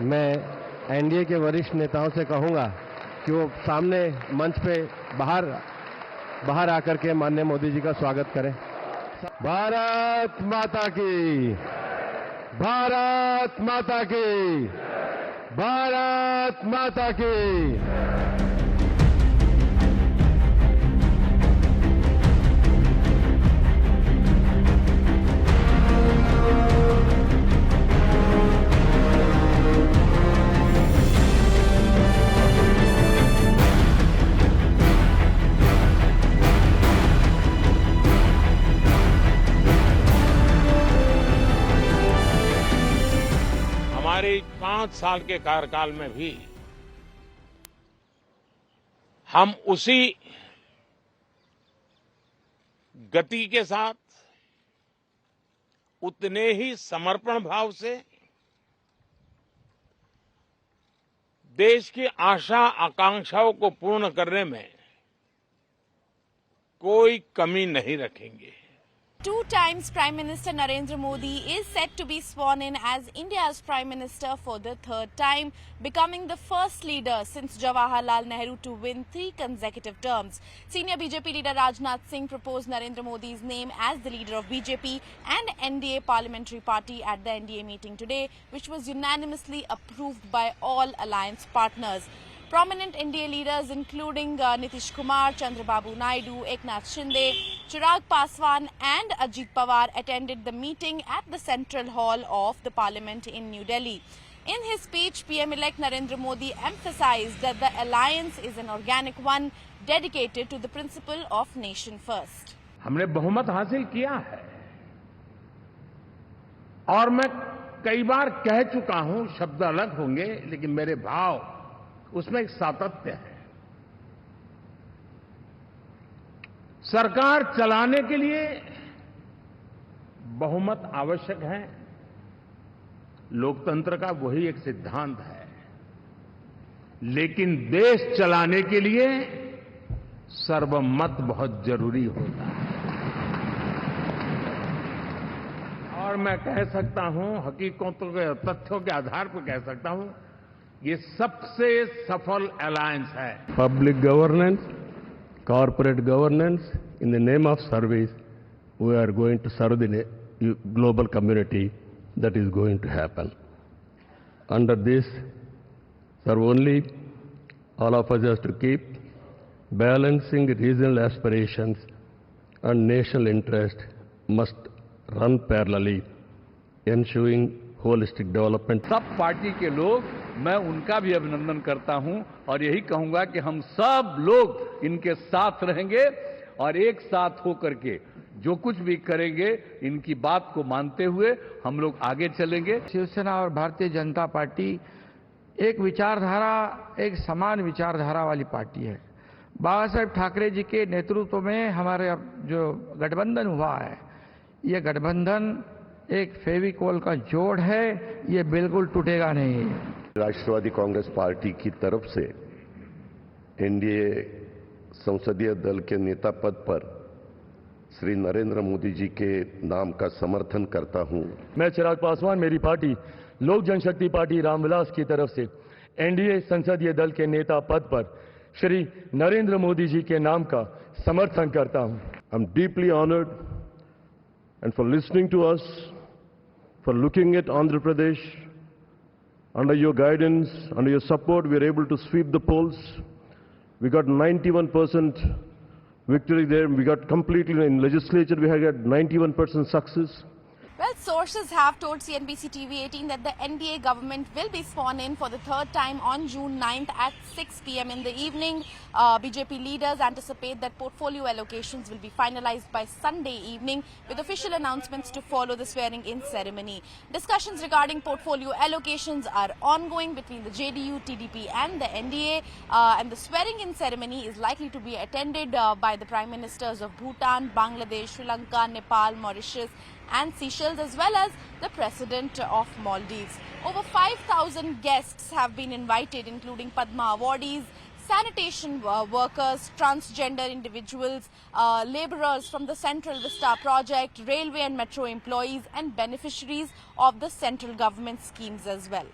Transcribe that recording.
मैं एनडीए के वरिष्ठ नेताओं से कहूंगा कि वो सामने मंच पे बाहर आकर के माननीय मोदी जी का स्वागत करें। भारत माता की, भारत माता की, भारत माता की। हमारे 5 साल के कार्यकाल में भी हम उसी गति के साथ, उतने ही समर्पण भाव से देश की आशा आकांक्षाओं को पूर्ण करने में कोई कमी नहीं रखेंगे। 2 times Prime Minister Narendra Modi is set to be sworn in as India's Prime Minister for the 3rd time, becoming the first leader since Jawaharlal Nehru to win 3 consecutive terms. Senior BJP leader Rajnath Singh proposed Narendra Modi's name as the leader of BJP and NDA parliamentary party at the NDA meeting today, which was unanimously approved by all alliance partners. Prominent NDA leaders including Nitish Kumar, Chandrababu Naidu, Eknath Shinde, Chirag Paswan and Ajit Pawar attended the meeting at the Central Hall of the Parliament in New Delhi. In his speech, PM-elect Narendra Modi emphasized that the alliance is an organic one dedicated to the principle of nation first. हमने बहुमत हासिल किया है और मैं कई बार कह चुका हूं, शब्द अलग होंगे लेकिन मेरे भाव उसमें एक सातत्य है। सरकार चलाने के लिए बहुमत आवश्यक है, लोकतंत्र का वही एक सिद्धांत है, लेकिन देश चलाने के लिए सर्वमत बहुत जरूरी होता है। और मैं कह सकता हूं, हकीकतों के तथ्यों के आधार पर कह सकता हूं, ये सबसे सफल अलायंस है। Public governance, corporate governance, in the name of service, we are going to serve the global community. That is going to happen. Under this, sir, only all of us have to keep balancing regional aspirations and national interest must run parallelly, ensuring holistic development. सब party के लोग, मैं उनका भी अभिनंदन करता हूं और यही कहूंगा कि हम सब लोग इनके साथ रहेंगे और एक साथ होकर के जो कुछ भी करेंगे इनकी बात को मानते हुए हम लोग आगे चलेंगे। शिवसेना और भारतीय जनता पार्टी एक विचारधारा, एक समान विचारधारा वाली पार्टी है। बाबा साहेब ठाकरे जी के नेतृत्व में हमारे जो गठबंधन हुआ है, ये गठबंधन एक फेविकोल का जोड़ है, ये बिल्कुल टूटेगा नहीं। राष्ट्रवादी कांग्रेस पार्टी की तरफ से एनडीए संसदीय दल के नेता पद पर श्री नरेंद्र मोदी जी के नाम का समर्थन करता हूं। मैं चिराग पासवान, मेरी पार्टी लोक जनशक्ति पार्टी रामविलास की तरफ से एनडीए संसदीय दल के नेता पद पर श्री नरेंद्र मोदी जी के नाम का समर्थन करता हूं। I am deeply honoured and for listening to us, for looking at Andhra Pradesh. Under your guidance, under your support, we are able to sweep the polls. We got 91% victory there. We got completely in legislature, we have got 91% success. Well, sources have told CNBC TV18 that the NDA government will be sworn in for the 3rd time on June 9th at 6 p.m. in the evening. BJP leaders anticipate that portfolio allocations will be finalized by Sunday evening, with official announcements to follow the swearing-in ceremony. Discussions regarding portfolio allocations are ongoing between the JDU, TDP and the NDA, and the swearing-in ceremony is likely to be attended by the Prime Ministers of Bhutan, Bangladesh, Sri Lanka, Nepal, Mauritius and Seychelles, as well as the President of Maldives. Over 5,000 guests have been invited, including Padma awardees, sanitation workers, transgender individuals, laborers from the Central Vista project, railway and metro employees and beneficiaries of the central government schemes as well.